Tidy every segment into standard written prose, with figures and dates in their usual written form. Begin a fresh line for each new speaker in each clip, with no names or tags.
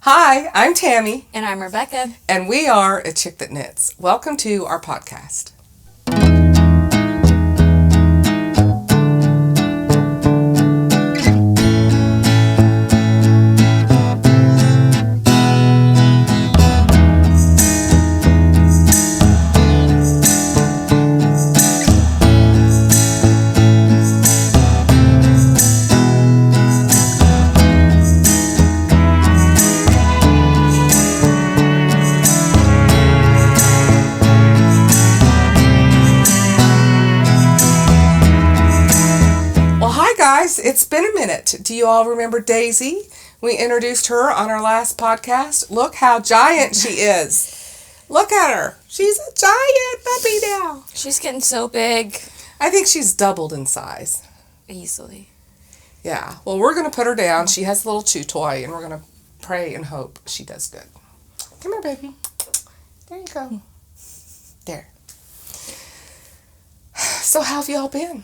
Hi, I'm Tammy.
And I'm Rebekah.
And we are A Chick That Knits. Welcome to our podcast. It's been a minute. Do you all remember Daisy? We introduced her on our last podcast. Look how giant she is. Look at her. She's a giant puppy now.
She's getting so big.
I think she's doubled in size.
Easily.
Yeah. Well, we're going to put her down. She has a little chew toy, and we're going to pray and hope she does good. Come here, baby. There you go. There. So how have y'all been?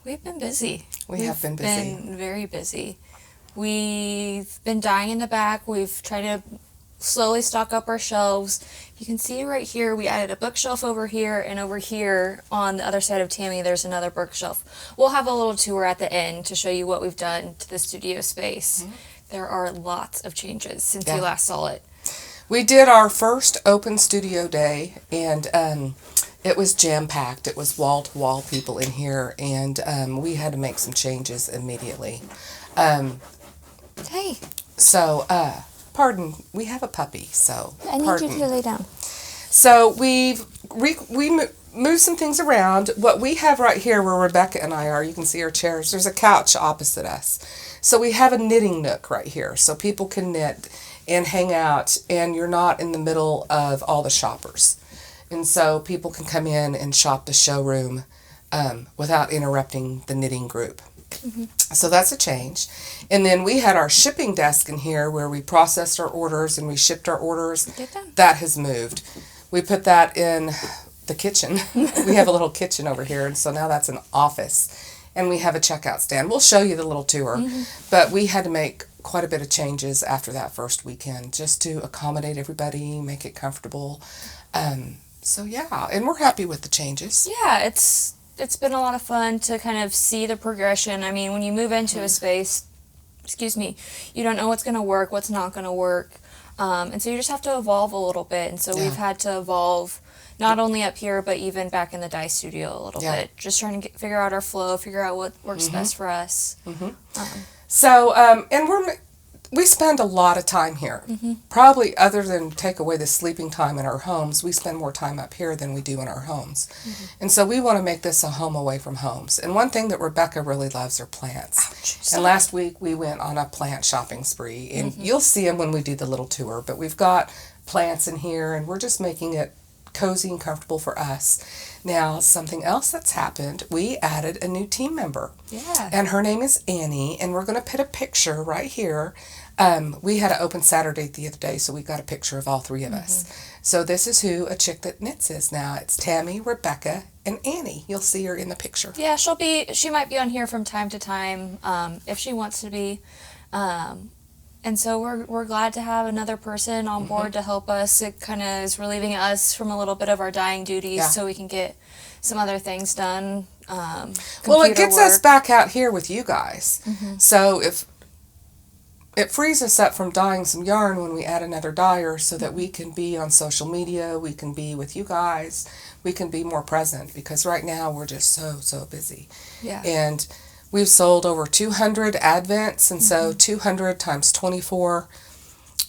We've been busy.
We've been busy.
Been very busy. We've been dying in the back. We've tried to slowly stock up our shelves. You can see right here, we added a bookshelf over here, and over here on the other side of Tammy, there's another bookshelf. We'll have a little tour at the end to show you what we've done to the studio space. Mm-hmm. There are lots of changes since you last saw it.
We did our first open studio day, and it was jam-packed. It was wall-to-wall people in here, and we had to make some changes immediately.
Hey.
So, pardon, we have a puppy, so
I need you to lay down.
So, we moved some things around. What we have right here where Rebekah and I are, you can see our chairs, there's a couch opposite us. So, we have a knitting nook right here, so people can knit and hang out, and you're not in the middle of all the shoppers. And so people can come in and shop the showroom without interrupting the knitting group. Mm-hmm. So that's a change. And then we had our shipping desk in here where we processed our orders and we shipped our orders. That has moved. We put that in the kitchen. We have a little kitchen over here, and so now that's an office. And we have a checkout stand. We'll show you the little tour. Mm-hmm. But we had to make quite a bit of changes after that first weekend just to accommodate everybody, make it comfortable. So yeah, and we're happy with the changes.
Yeah, it's been a lot of fun to kind of see the progression. I mean, when you move into a space, you don't know what's going to work, what's not going to work. And so you just have to evolve a little bit. And so we've had to evolve not only up here, but even back in the dye studio a little bit. Just trying to figure out our flow, figure out what works best for us.
So, and we spend a lot of time here. Mm-hmm. Probably other than take away the sleeping time in our homes, we spend more time up here than we do in our homes. Mm-hmm. And so we want to make this a home away from homes. And one thing that Rebekah really loves are plants. Ouch. And last week we went on a plant shopping spree. And you'll see them when we do the little tour. But we've got plants in here, and we're just making it cozy and comfortable for us. Now, something else that's happened, we added a new team member.
Yeah.
And her name is Annie, and we're going to put a picture right here. We had an open Saturday the other day, so we got a picture of all three of us. So this is who A Chick That Knits is now. It's Tammy, Rebekah, and Annie. You'll see her in the picture.
Yeah, she might be on here from time to time, if she wants to be. And so we're glad to have another person on board to help us. It kind of is relieving us from a little bit of our dyeing duties so we can get some other things done.
Well, it gets us back out here with you guys. Mm-hmm. So if it frees us up from dyeing some yarn when we add another dyer so that we can be on social media, we can be with you guys, we can be more present, because right now we're just so busy.
Yeah.
And we've sold over 200 advents, and so 200 times 24,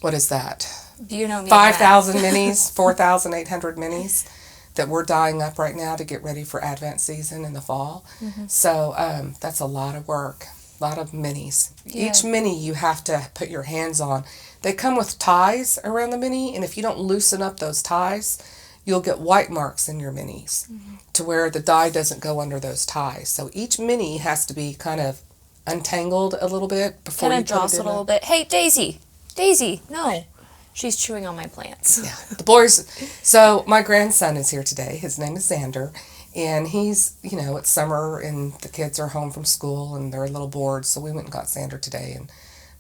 what is that?
You know me.
5,000 minis, 4,800 minis that we're dyeing up right now to get ready for Advent season in the fall. Mm-hmm. So that's a lot of work, a lot of minis. Yeah. Each mini you have to put your hands on. They come with ties around the mini, and if you don't loosen up those ties, you'll get white marks in your minis to where the dye doesn't go under those ties. So each mini has to be kind of untangled a little bit before you put it in.
Kind of jostled a little bit. Hey, Daisy, no. She's chewing on my plants.
Yeah, the boys. So my grandson is here today. His name is Xander, and he's, it's summer and the kids are home from school and they're a little bored. So we went and got Xander today, and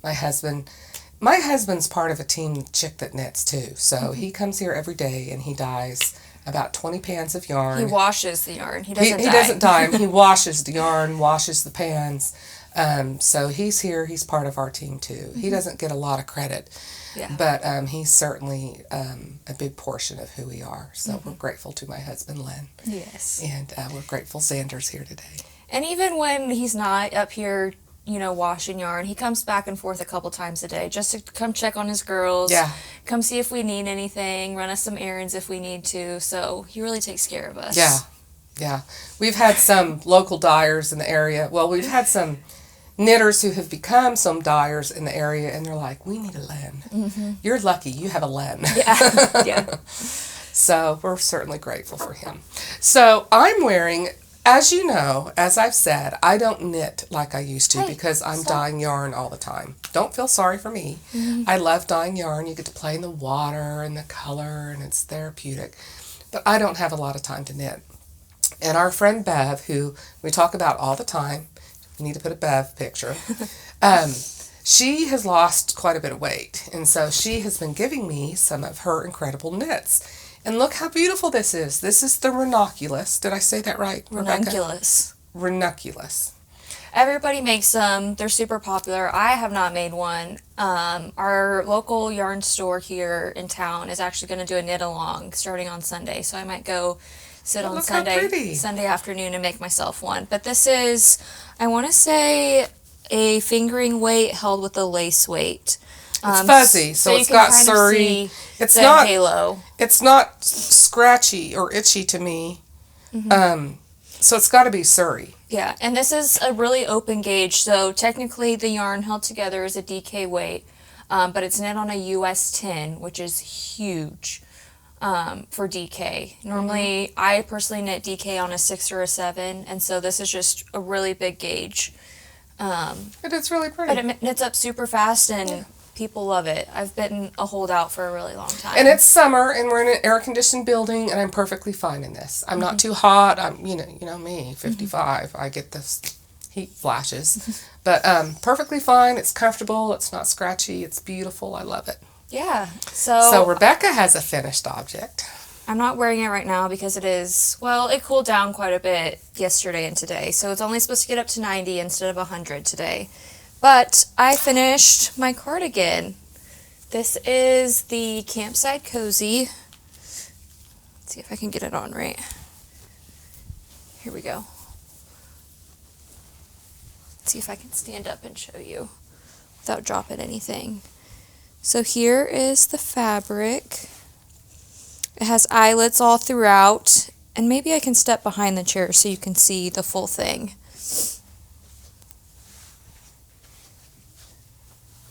my husband My husband's part of a team chick that knits too. So he comes here every day and he dyes about 20 pans of yarn.
He washes the yarn. He doesn't dye.
He doesn't dye 'em. He washes the yarn, washes the pans. So he's here. He's part of our team too. He doesn't get a lot of credit.
Yeah.
But he's certainly a big portion of who we are. So we're grateful to my husband, Len.
Yes.
And we're grateful Xander's here today.
And even when he's not up here, washing yarn, he comes back and forth a couple times a day just to come check on his girls.
Yeah.
Come see if we need anything, run us some errands if we need to. So he really takes care of us.
Yeah. Yeah. We've had some local dyers in the area. Well, we've had some knitters who have become some dyers in the area, and they're like, we need a Len. Mm-hmm. You're lucky you have a Len.
Yeah. Yeah.
So we're certainly grateful for him. So I'm wearing, as you know, as I've said, I don't knit like I used to because I'm dyeing yarn all the time. Don't feel sorry for me. Mm-hmm. I love dyeing yarn. You get to play in the water and the color, and it's therapeutic. But I don't have a lot of time to knit. And our friend Bev, who we talk about all the time, we need to put a Bev picture, she has lost quite a bit of weight. And so she has been giving me some of her incredible knits. And look how beautiful this is. This is the Ranunculus. Did I say that right, Rebekah?
Ranunculus.
Ranunculus.
Everybody makes them. They're super popular. I have not made one. Our local yarn store here in town is actually going to do a knit along starting on Sunday. So I might go sit on Sunday afternoon and make myself one. But this is, I want to say, a fingering weight held with a lace weight.
It's fuzzy, so it's got Suri. It's not halo. It's not scratchy or itchy to me. Mm-hmm. So it's got to be Suri.
Yeah, and this is a really open gauge. So technically, the yarn held together is a DK weight, but it's knit on a US 10, which is huge for DK. Normally, I personally knit DK on a 6 or a 7, and so this is just a really big gauge.
But it's really pretty.
But it knits up super fast, and people love it. I've been a holdout for a really long time.
And it's summer, and we're in an air-conditioned building, and I'm perfectly fine in this. I'm not too hot. I'm, you know me, 55. I get this heat flashes. But perfectly fine. It's comfortable. It's not scratchy. It's beautiful. I love it.
Yeah.
So Rebekah has a finished object.
I'm not wearing it right now because it cooled down quite a bit yesterday and today. So it's only supposed to get up to 90 instead of 100 today. But I finished my cardigan. This is the Campside Cozy. Let's see if I can get it on right. Here we go. Let's see if I can stand up and show you without dropping anything. So here is the fabric. It has eyelets all throughout. And maybe I can step behind the chair so you can see the full thing.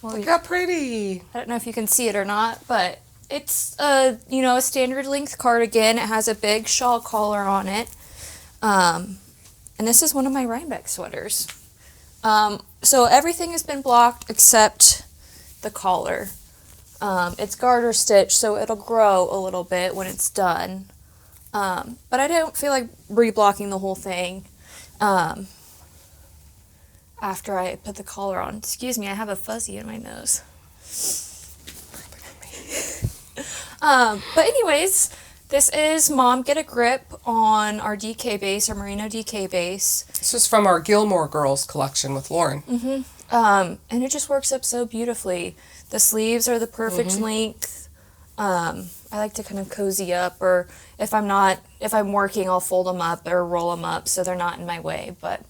Well, look how pretty.
I don't know if you can see it or not, but it's a standard length cardigan. It has a big shawl collar on it. And this is one of my Rhinebeck sweaters. So everything has been blocked except the collar. It's garter stitch, so it'll grow a little bit when it's done. But I don't feel like reblocking the whole thing. After I put the collar on. Excuse me, I have a fuzzy in my nose. But anyways, this is Mom Get a Grip on our DK base, our Merino DK base.
This is from our Gilmore Girls collection with Lauren.
Mm-hmm. And it just works up so beautifully. The sleeves are the perfect length. I like to kind of cozy up, or if I'm working, I'll fold them up or roll them up so they're not in my way, but...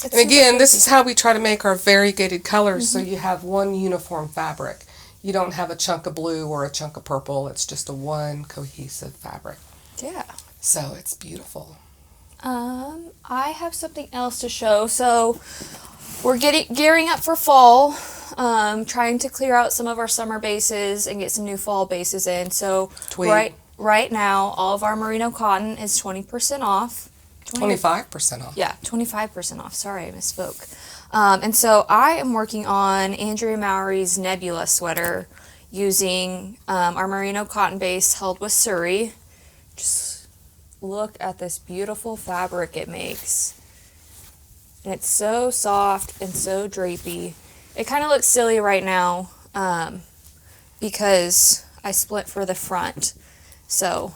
And again, this is how we try to make our variegated colors so you have one uniform fabric. You don't have a chunk of blue or a chunk of purple. It's just a one cohesive fabric.
Yeah.
So it's beautiful.
I have something else to show. So we're gearing up for fall, trying to clear out some of our summer bases and get some new fall bases in. So right now, all of our merino cotton is 20% off.
25% off.
Yeah, 25% off. Sorry, I misspoke. And so I am working on Andrea Mowry's Nebula sweater using our merino cotton base held with Suri. Just look at this beautiful fabric it makes. And it's so soft and so drapey. It kind of looks silly right now because I split for the front. So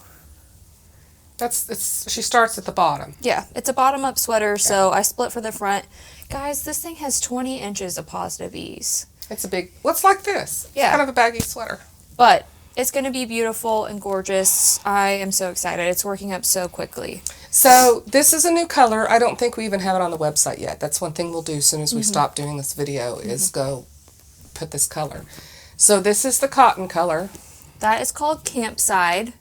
she starts at the bottom.
yeah, it's a bottom-up sweater, so I split for the front. Guys, this thing has 20 inches of positive ease.
It's a big, well, it's like this.
Yeah.
It's kind of a baggy sweater.
But it's going to be beautiful and gorgeous. I am so excited. It's working up so quickly.
So this is a new color. I don't think we even have it on the website yet. That's one thing we'll do as soon as we stop doing this video is go put this color. So this is the cotton color.
That is called Campside.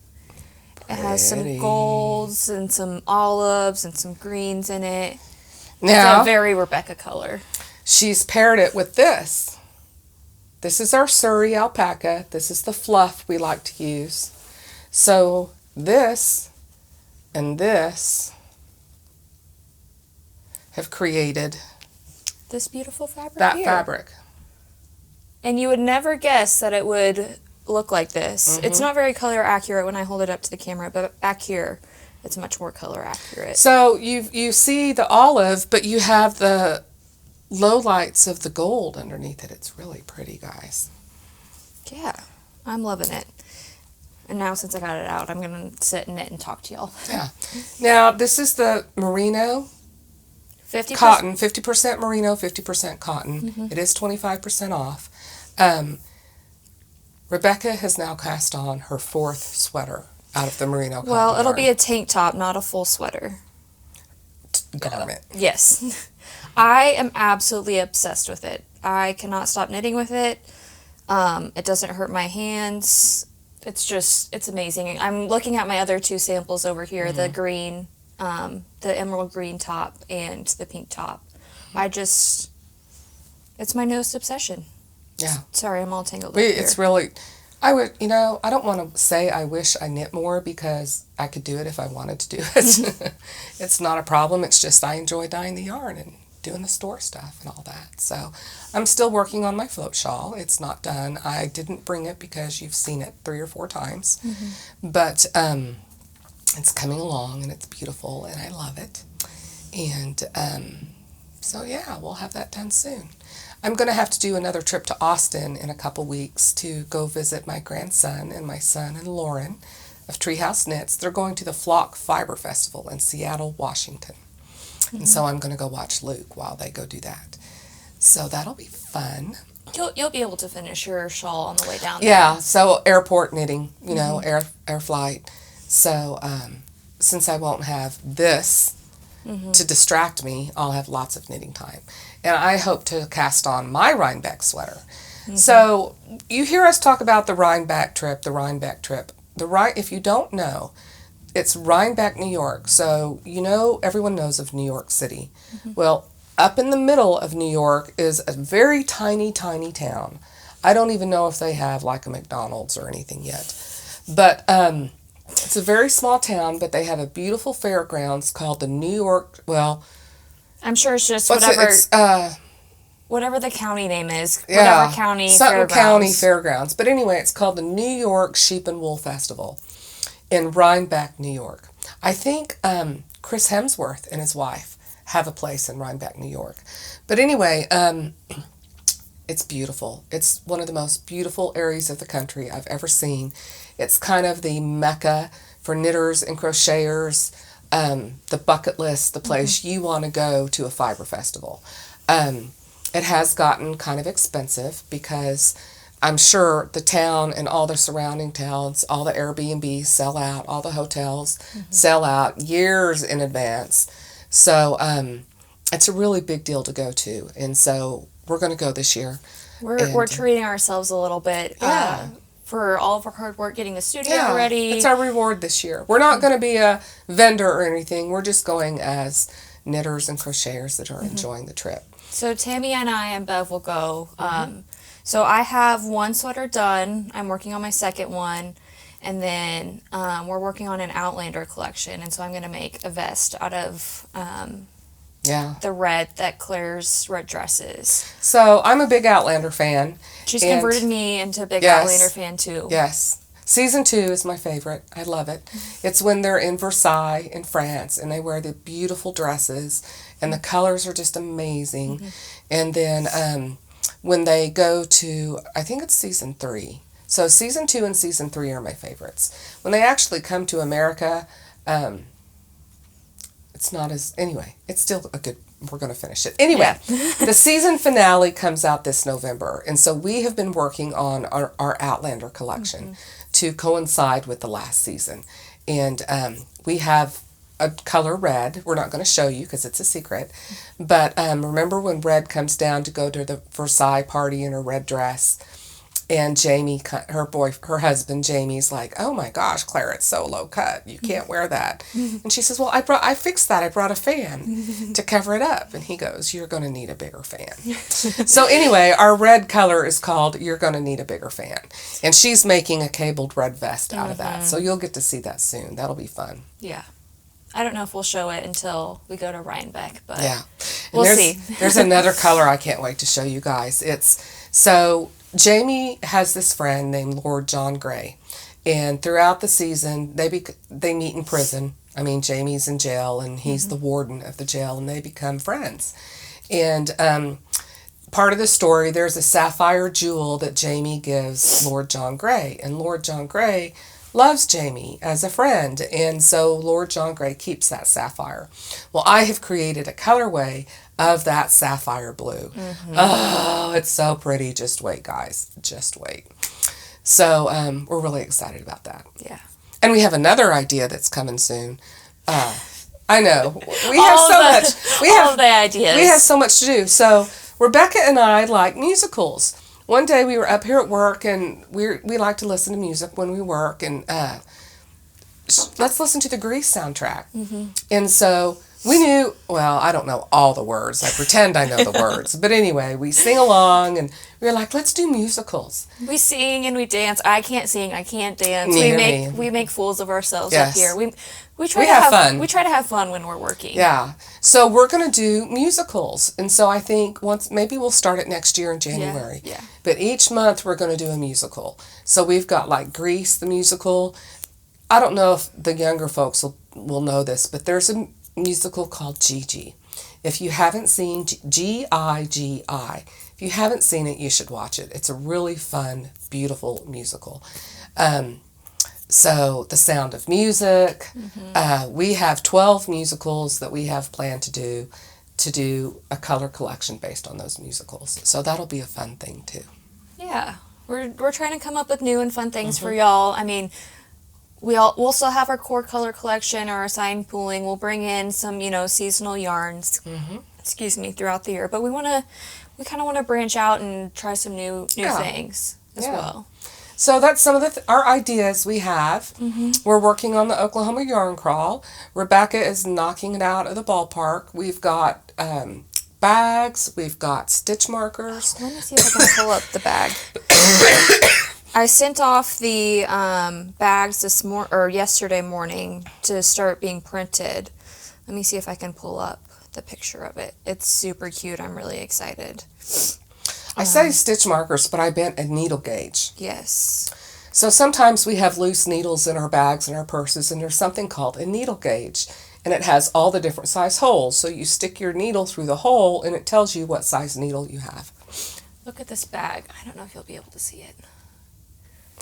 It has some golds and some olives and some greens in it.
Now,
it's a very Rebekah color.
She's paired it with this. This is our Suri alpaca. This is the fluff we like to use. So this and this have created
this beautiful fabric
that
here.
fabric.
And you would never guess that it would look like this. It's not very color accurate when I hold it up to the camera, but back here it's much more color accurate.
So you see the olive, but you have the low lights of the gold underneath it. It's really pretty, guys.
Yeah, I'm loving it. And now since I got it out, I'm going to sit and knit and talk to y'all.
Yeah. Now, this is the Merino
50%?
cotton, 50% Merino, 50% cotton. It is 25% off. Rebekah has now cast on her 4th sweater out of the Merino cotton
Well, it'll
yarn.
be a tank top, not a full sweater.
Garment.
Yes. I am absolutely obsessed with it. I cannot stop knitting with it. It doesn't hurt my hands. It's amazing. I'm looking at my other 2 samples over here, the green, the emerald green top and the pink top. It's my newest obsession.
Yeah.
Sorry, I'm all tangled up here.
It's really, I don't want to say I wish I knit more because I could do it if I wanted to do it. It's not a problem. It's just I enjoy dyeing the yarn and doing the store stuff and all that. So I'm still working on my float shawl. It's not done. I didn't bring it because you've seen it 3 or 4 times. But it's coming along and it's beautiful and I love it. And so yeah, we'll have that done soon. I'm going to have to do another trip to Austin in a couple weeks to go visit my grandson and my son and Lauren of Treehouse Knits. They're going to the Flock Fiber Festival in Seattle, Washington. And so I'm going to go watch Luke while they go do that. So that'll be fun.
You'll be able to finish your shawl on the way down there.
Yeah, so airport knitting, air flight. So since I won't have this to distract me, I'll have lots of knitting time. And I hope to cast on my Rhinebeck sweater. So you hear us talk about the Rhinebeck trip. If you don't know, it's Rhinebeck, New York. So everyone knows of New York City. Well, up in the middle of New York is a very tiny, tiny town. I don't even know if they have like a McDonald's or anything yet. But it's a very small town, but they have a beautiful fairgrounds called the New York,
I'm sure it's just whatever the county name is.
Yeah,
whatever county
something
fairgrounds.
county fairgrounds. But anyway, it's called the New York Sheep and Wool Festival in Rhinebeck, New York. I think Chris Hemsworth and his wife have a place in Rhinebeck, New York. But anyway, it's beautiful. It's one of the most beautiful areas of the country I've ever seen. It's kind of the mecca for knitters and crocheters, the bucket list, the place you want to go to a fiber festival. It has gotten kind of expensive because I'm sure the town and all the surrounding towns, all the Airbnbs sell out, all the hotels sell out years in advance. So it's a really big deal to go to. And so we're going to go this year.
We're treating ourselves a little bit for all of our hard work getting the studio ready.
It's our reward this year. We're not going to be a vendor or anything. We're just going as knitters and crocheters that are enjoying the trip.
So Tammy and I and Bev will go. So I have 1 sweater done. I'm working on my 2nd one. And then we're working on an Outlander collection. And so I'm going to make a vest out of the red that Claire's red dress is.
So I'm a big Outlander fan.
She's converted me into a big Outlander fan too.
Yes. Season 2 is my favorite. I love it. It's when they're in Versailles in France and they wear the beautiful dresses and the colors are just amazing. And then when they go to, I think it's season 3. So season 2 and season 3 are my favorites. When they actually come to America, it's not as, anyway, it's still a good, we're going to finish it. Anyway, the season finale comes out this November. And so we have been working on our Outlander collection to coincide with the last season. And we have a color red. We're not going to show you because it's a secret. But remember when Red comes down to go to the Versailles party in her red dress? And Jamie, her husband, Jamie's like, oh my gosh, Claire, it's so low cut. You can't wear that. And she says, well, I fixed that. I brought a fan to cover it up. And he goes, you're going to need a bigger fan. So anyway, our red color is called You're Going to Need a Bigger Fan. And she's making a cabled red vest out of that. So you'll get to see that soon. That'll be fun.
Yeah. I don't know if we'll show it until we go to Rhinebeck, but
yeah.
We'll see.
There's another color I can't wait to show you guys. So Jamie has this friend named Lord John Grey, and throughout the season, they meet in prison. I mean, Jamie's in jail, and he's the warden of the jail, and they become friends. And part of the story, there's a sapphire jewel that Jamie gives Lord John Grey, and Lord John Grey loves Jamie as a friend, and so Lord John Grey keeps that sapphire. Well, I have created a colorway of that sapphire blue. Oh, it's so pretty. Just wait, guys. Just wait. So we're really excited about that.
Yeah.
And we have another idea that's coming soon. I know. We have so much. We have
all the ideas.
We have so much to do. So Rebekah and I like musicals. One day we were up here at work, and we like to listen to music when we work, and let's listen to the Grease soundtrack. And so we knew, well, I don't know all the words. I pretend I know the words. But anyway, we sing along, and we were like, let's do musicals.
We sing and we dance. I can't sing. I can't dance.
Neither
We make fools of ourselves
Yes.
up here. We
We have fun.
We try to have fun when we're working.
Yeah. So we're going to do musicals. And so I think maybe we'll start it next year in January.
Yeah.
But each month we're going to do a musical. So we've got like Grease, the musical. I don't know if the younger folks will know this, but there's a musical called Gigi. If you haven't seen Gigi, if you haven't seen it, you should watch it. It's a really fun, beautiful musical. So The Sound of Music. We have 12 musicals that we have planned to do a color collection based on those musicals. So that'll be a fun thing too.
Yeah. We're trying to come up with new and fun things for y'all. I mean, we'll still have our core color collection or our sign pooling. We'll bring in some, seasonal yarns, throughout the year. But we kind of want to branch out and try some new things as well.
So that's some of our ideas we have. We're working on the Oklahoma yarn crawl. Rebekah is knocking it out of the ballpark. We've got bags. We've got stitch markers.
Let me see if I can pull up the bag. I sent off the bags yesterday morning to start being printed. Let me see if I can pull up the picture of it. It's super cute. I'm really excited.
I say stitch markers, but I meant a needle gauge.
Yes.
So sometimes we have loose needles in our bags and our purses, and there's something called a needle gauge, and it has all the different size holes. So you stick your needle through the hole, and it tells you what size needle you have.
Look at this bag. I don't know if you'll be able to see it.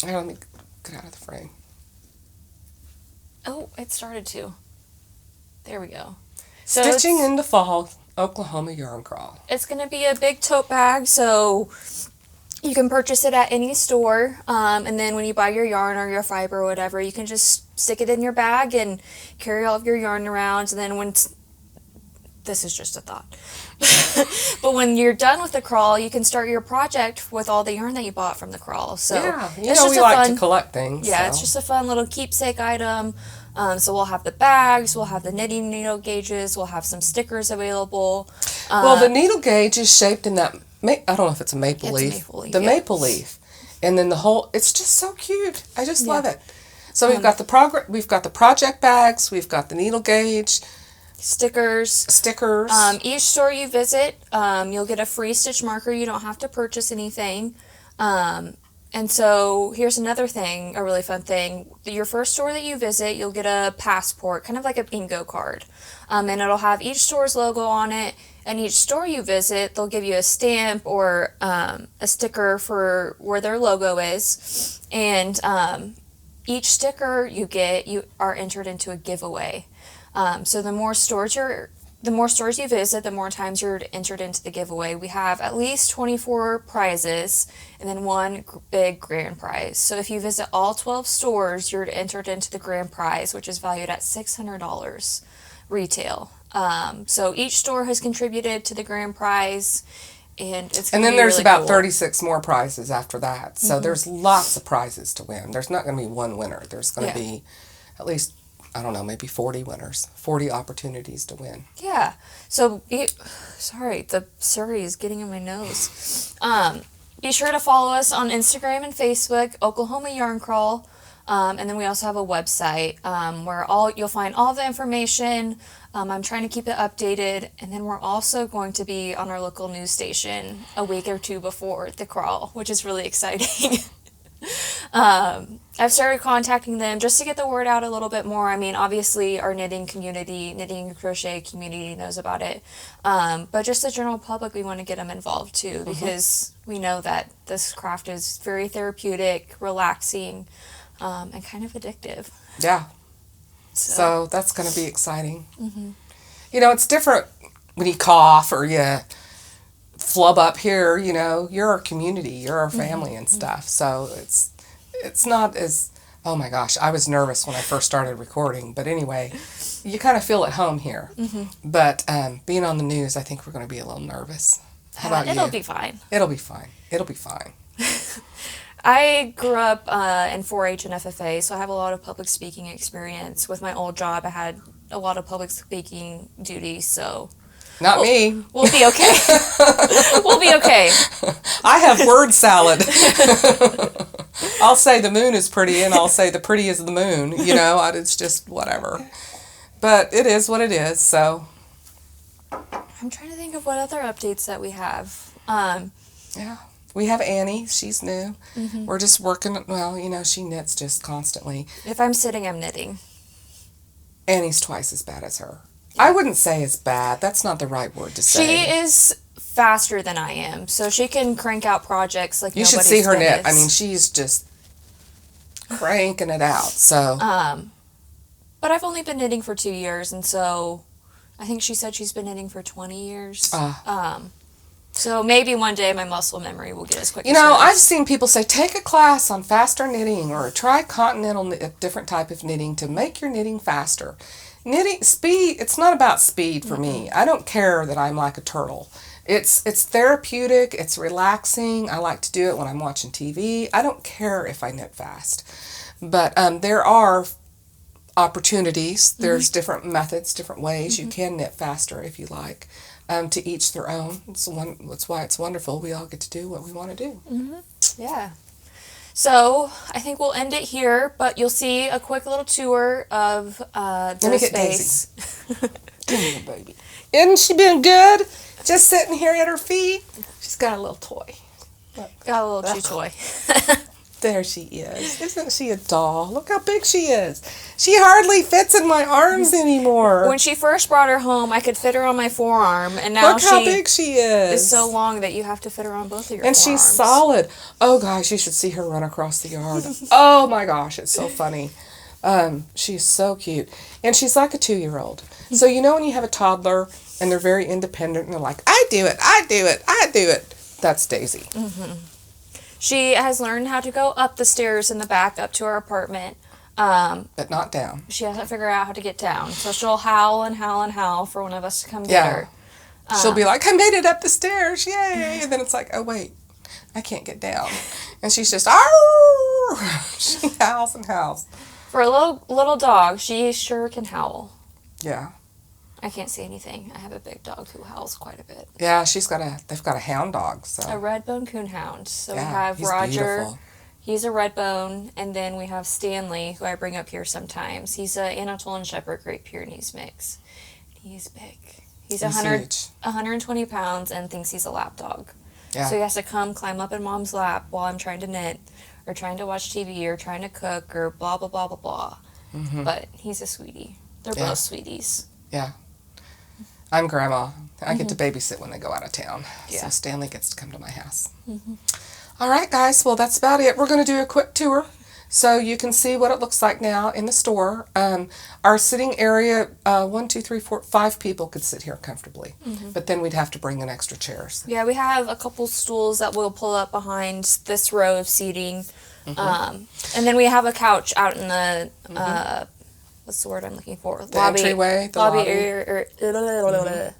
Let me get out of the frame.
Oh, it started to. There we go.
Stitching in the Fall, Oklahoma yarn crawl.
It's going to be a big tote bag, so you can purchase it at any store, and then when you buy your yarn or your fiber or whatever, you can just stick it in your bag and carry all of your yarn around, and then this is just a thought. But when you're done with the crawl, you can start your project with all the yarn that you bought from the crawl. So
yeah, we like to collect things.
Yeah,
so.
It's just a fun little keepsake item. So we'll have the bags, we'll have the knitting needle gauges, we'll have some stickers available.
Well, the needle gauge is shaped in that, I don't know if it's a maple leaf. Maple leaf. And then the whole, it's just so cute. I just love it. So we've got the project bags, we've got the needle gauge.
Stickers. Each store you visit, you'll get a free stitch marker. You don't have to purchase anything. And so here's another thing, a really fun thing. Your first store that you visit, you'll get a passport, kind of like a bingo card. And it'll have each store's logo on it. And each store you visit, they'll give you a stamp or a sticker for where their logo is. And each sticker you get, you are entered into a giveaway. So the more stores you visit, the more times you're entered into the giveaway. We have at least 24 prizes and then one big grand prize. So if you visit all 12 stores, you're entered into the grand prize, which is valued at $600 retail. So each store has contributed to the grand prize, and it's
And
gonna
then
be
there's
really
about
cool.
36 more prizes after that. So there's lots of prizes to win. There's not going to be one winner. There's going to be at least, I don't know, maybe 40 winners, 40 opportunities to win.
Yeah. So, sorry, the Suri is getting in my nose. Be sure to follow us on Instagram and Facebook, Oklahoma Yarn Crawl. And then we also have a website where you'll find all the information. I'm trying to keep it updated. And then we're also going to be on our local news station a week or two before the crawl, which is really exciting. I've started contacting them just to get the word out a little bit more. I mean, obviously our knitting and crochet community knows about it. But just the general public, we want to get them involved too, because we know that this craft is very therapeutic, relaxing, and kind of addictive.
Yeah. So that's going to be exciting. You know, it's different when you cough or you flub up here, you know, you're our community, you're our family and stuff. So it's not as, oh my gosh, I was nervous when I first started recording. But anyway, you kind of feel at home here. But being on the news, I think we're going to be a little nervous. How about you?
It'll be fine.
It'll be fine. It'll be fine.
I grew up in 4-H and FFA, so I have a lot of public speaking experience. With my old job, I had a lot of public speaking duties, so...
Not me.
We'll be okay. We'll be okay.
I have word salad. I'll say the moon is pretty, and I'll say the pretty is the moon. You know, it's just whatever. But it is what it is, so...
I'm trying to think of what other updates that we have.
Yeah. We have Annie. She's new. We're just working. Well, you know, she knits just constantly.
If I'm sitting, I'm knitting.
Annie's twice as bad as her. I wouldn't say it's bad. That's not the right word to say.
She is faster than I am, so she can crank out projects like
you should see her knit. I mean, she's just cranking it out. So.
But I've only been knitting for 2 years, and so I think she said she's been knitting for 20 years. So maybe one day my muscle memory will get as quick as
You know,
hers.
I've seen people say, take a class on faster knitting or try continental, a different type of knitting to make your knitting faster. Knitting, speed, it's not about speed for me. I don't care that I'm like a turtle. It's therapeutic, it's relaxing. I like to do it when I'm watching TV. I don't care if I knit fast. But there are opportunities. There's different methods, different ways. You can knit faster if you like. To each their own. That's why it's wonderful. We all get to do what we want to do.
Yeah. So I think we'll end it here, but you'll see a quick little tour of the space.
Give me the baby. Isn't she been good? Just sitting here at her feet. She's got a little toy.
Got a little chew toy.
There she is. Isn't she a doll? Look how big she is. She hardly fits in my arms anymore.
When she first brought her home, I could fit her on my forearm, and now
Look how big she is.
Is so long that you have to fit her on both of your
and
forearms.
she's solid. Oh gosh, you should see her run across the yard. Oh my gosh, it's so funny. She's so cute. And she's like a 2-year-old. So you know when you have a toddler and they're very independent and they're like, I do it, I do it, I do it. That's Daisy.
She has learned how to go up the stairs in the back up to our apartment.
But not down.
She hasn't figured out how to get down. So she'll howl and howl and howl for one of us to come get her.
She'll be like, I made it up the stairs, yay. And then it's like, oh wait, I can't get down. And she's just, arr! She howls and howls.
For a little dog, she sure can howl.
Yeah.
I can't see anything. I have a big dog who howls quite a bit.
Yeah, they've got a hound dog. So.
A red-bone coonhound. So
yeah,
we have
he's
Roger.
Beautiful.
He's a red bone, and then we have Stanley, who I bring up here sometimes. He's an Anatolian Shepherd Great Pyrenees mix. He's big. He's 120 pounds and thinks he's a lap dog.
Yeah.
So he has to climb up in mom's lap while I'm trying to knit, or trying to watch TV, or trying to cook, or blah, blah, blah, blah, blah. But he's a sweetie. They're both sweeties.
Yeah. I'm grandma. I get to babysit when they go out of town.
Yeah.
So Stanley gets to come to my house. All right, guys. Well, that's about it. We're going to do a quick tour so you can see what it looks like now in the store. Our sitting area, 1, 2, 3, 4, 5 people could sit here comfortably. But then we'd have to bring in extra chairs.
Yeah, we have a couple stools that we'll pull up behind this row of seating. And then we have a couch out in the, what's the word I'm looking for?
The entryway, the lobby.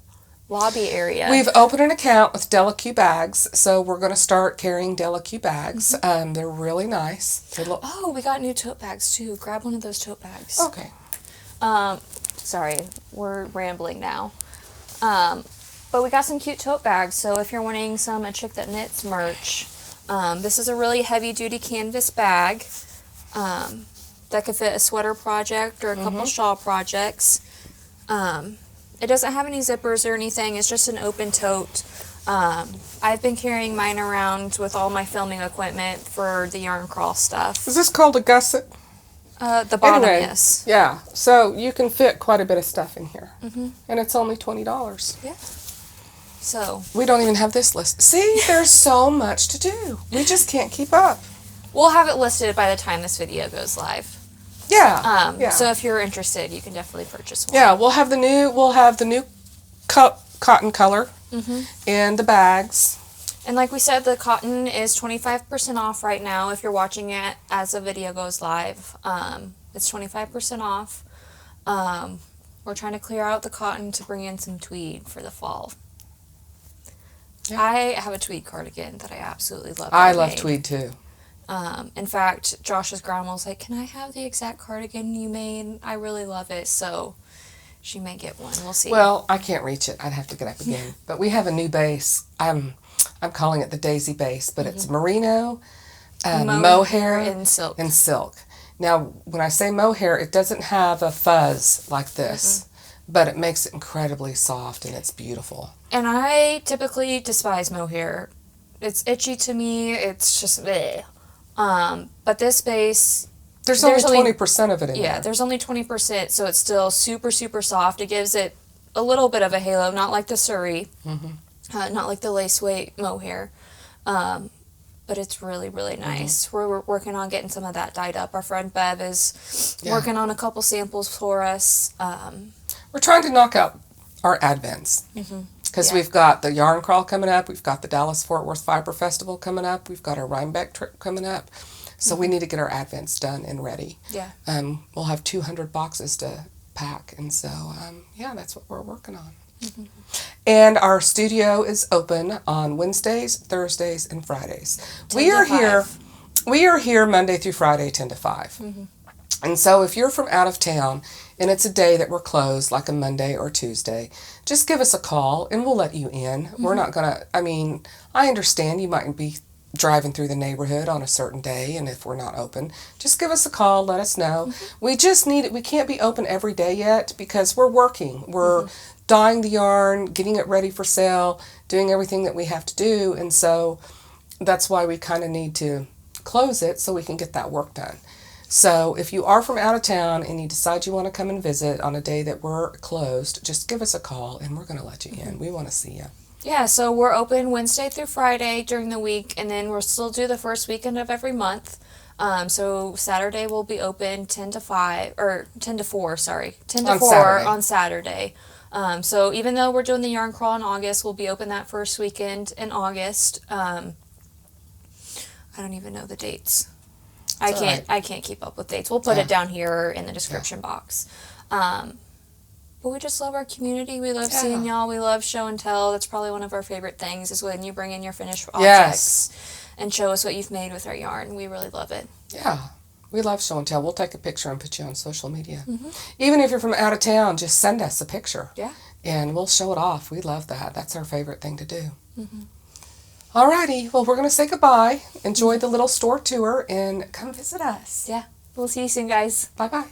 Lobby area.
We've opened an account with DelaQ bags, so we're going to start carrying DelaQ bags. They're really nice.
Oh, we got new tote bags too. Grab one of those tote bags.
Okay.
Sorry, we're rambling now. But we got some cute tote bags, so if you're wanting some A Chick That Knits merch, this is a really heavy-duty canvas bag that could fit a sweater project or a couple shawl projects. It doesn't have any zippers or anything. It's just an open tote. I've been carrying mine around with all my filming equipment for the yarn crawl stuff.
Is this called a gusset?
The bottom,
Anyway,
yes.
Yeah, so you can fit quite a bit of stuff in here. And it's only $20.
Yeah. So
We don't even have this list. See, there's so much to do. We just can't keep up.
we'll have it listed by the time this video goes live.
Yeah. Yeah.
So if you're interested, you can definitely purchase one.
Yeah, we'll have the new cotton color in the bags.
And like we said, the cotton is 25% off right now if you're watching it as the video goes live. It's 25% off. We're trying to clear out the cotton to bring in some tweed for the fall. Yeah. I have a tweed cardigan that I absolutely love.
I love tweed too.
In fact, Josh's grandma was like, "Can I have the exact cardigan you made? I really love it." So she may get one. We'll see.
Well, I can't reach it. I'd have to get up again. But we have a new base. I'm calling it the Daisy base, but it's merino, mohair,
and silk.
And silk. Now, when I say mohair, it doesn't have a fuzz like this, but it makes it incredibly soft and it's beautiful.
And I typically despise mohair. It's itchy to me. It's just bleh. But this base,
there's only 20% of it in there.
Yeah, there's only 20%, so it's still super, super soft. It gives it a little bit of a halo, not like the Suri, not like the lace weight mohair, but it's really, really nice. We're working on getting some of that dyed up. Our friend Bev is working on a couple samples for us.
We're trying to knock out our advents. Because we've got the yarn crawl coming up, we've got the Dallas-Fort Worth Fiber Festival coming up, we've got our Rhinebeck trip coming up, so we need to get our advents done and ready.
Yeah.
We'll have 200 boxes to pack, and so, that's what we're working on. And our studio is open on Wednesdays, Thursdays, and Fridays. We are here Monday through Friday, 10 to 5. And so if you're from out of town and it's a day that we're closed, like a Monday or Tuesday, just give us a call and we'll let you in. We're not going to, I understand you might be driving through the neighborhood on a certain day, and if we're not open, just give us a call, let us know. We just need it. We can't be open every day yet because we're working. We're dyeing the yarn, getting it ready for sale, doing everything that we have to do, and so that's why we kind of need to close it so we can get that work done. So if you are from out of town and you decide you want to come and visit on a day that we're closed, just give us a call and we're going to let you in. We want to see you.
Yeah, so we're open Wednesday through Friday during the week, and then we'll still do the first weekend of every month. So Saturday will be open 10 to 4 on Saturday. So even though we're doing the yarn crawl in August, we'll be open that first weekend in August. I don't even know the dates. I can't keep up with dates. We'll put it down here in the description box. But we just love our community. We love seeing y'all. We love show and tell. That's probably one of our favorite things is when you bring in your finished objects and show us what you've made with our yarn. We really love it.
Yeah. We love show and tell. We'll take a picture and put you on social media. Even if you're from out of town, just send us a picture.
Yeah.
And we'll show it off. We love that. That's our favorite thing to do. Alrighty, well, we're going to say goodbye. Enjoy the little store tour and come visit us.
Yeah, we'll see you soon, guys.
Bye-bye.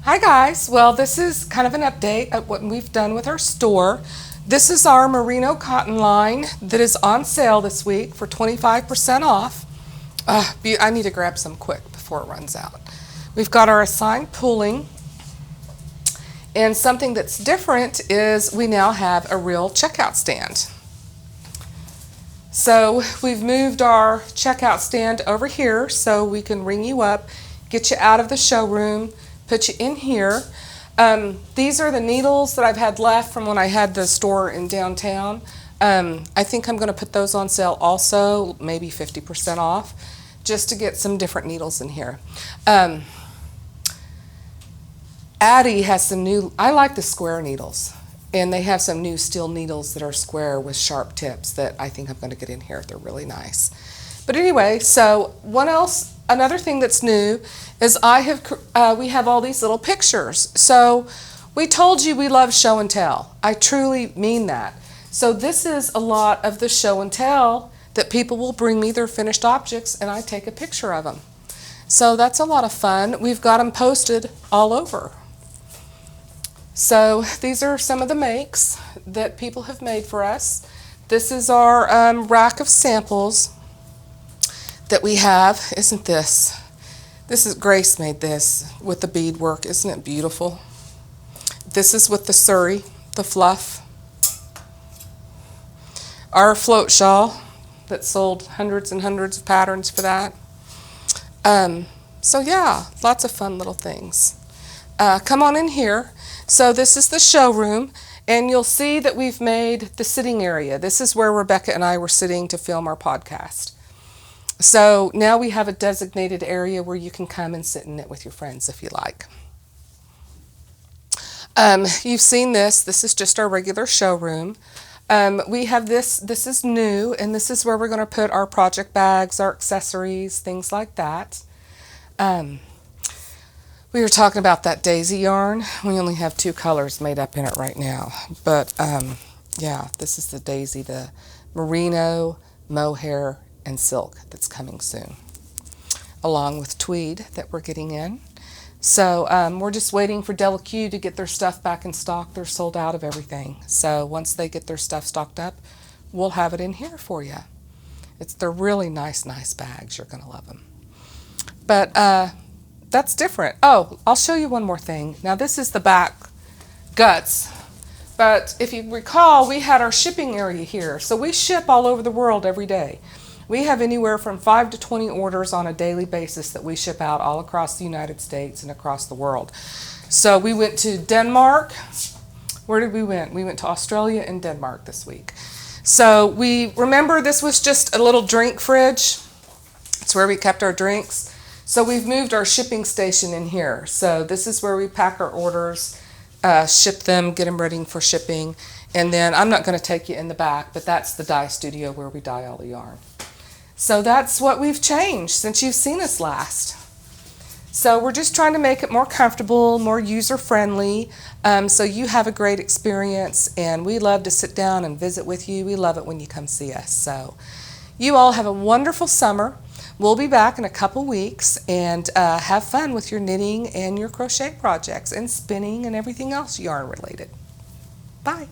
Hi, guys. Well, this is kind of an update of what we've done with our store. This is our Merino cotton line that is on sale this week for 25% off. I need to grab some quick before it runs out. We've got our assigned pooling. And something that's different is we now have a real checkout stand. So we've moved our checkout stand over here so we can ring you up, get you out of the showroom, put you in here. These are the needles that I've had left from when I had the store in downtown. I think I'm going to put those on sale also, maybe 50% off, just to get some different needles in here. Addie has some new, I like the square needles, and they have some new steel needles that are square with sharp tips that I think I'm going to get in here. They're really nice. But anyway, so another thing that's new is we have all these little pictures. So we told you we love show and tell. I truly mean that. So this is a lot of the show and tell that people will bring me their finished objects and I take a picture of them. So that's a lot of fun. We've got them posted all over. So these are some of the makes that people have made for us. This is our rack of samples that we have. Isn't this? This is Grace made this with the beadwork. Isn't it beautiful? This is with the Suri, the fluff. Our float shawl that sold hundreds and hundreds of patterns for that. So yeah, lots of fun little things. Come on in here. So this is the showroom, and you'll see that we've made the sitting area. This is where Rebekah and I were sitting to film our podcast. So now we have a designated area where you can come and sit and knit with your friends if you like. You've seen this. This is just our regular showroom. We have this is new, and this is where we're going to put our project bags, our accessories, things like that. We were talking about that daisy yarn. We only have 2 colors made up in it right now. But yeah, this is the daisy, the merino, mohair, and silk that's coming soon, along with tweed that we're getting in. So we're just waiting for Delaque to get their stuff back in stock. They're sold out of everything. So once they get their stuff stocked up, we'll have it in here for you. They're really nice bags. You're going to love them. But that's different. Oh, I'll show you one more thing. Now this is the back guts. But if you recall, we had our shipping area here. So we ship all over the world every day. We have anywhere from 5 to 20 orders on a daily basis that we ship out all across the United States and across the world. So we went to Denmark. Where did we went? We went to Australia and Denmark this week. So we remember this was just a little drink fridge. It's where we kept our drinks. So we've moved our shipping station in here. So this is where we pack our orders, ship them, get them ready for shipping. And then I'm not going to take you in the back, but that's the dye studio where we dye all the yarn. So that's what we've changed since you've seen us last. So we're just trying to make it more comfortable, more user-friendly, so you have a great experience. And we love to sit down and visit with you. We love it when you come see us. So you all have a wonderful summer. We'll be back in a couple weeks, and have fun with your knitting and your crochet projects and spinning and everything else yarn related. Bye.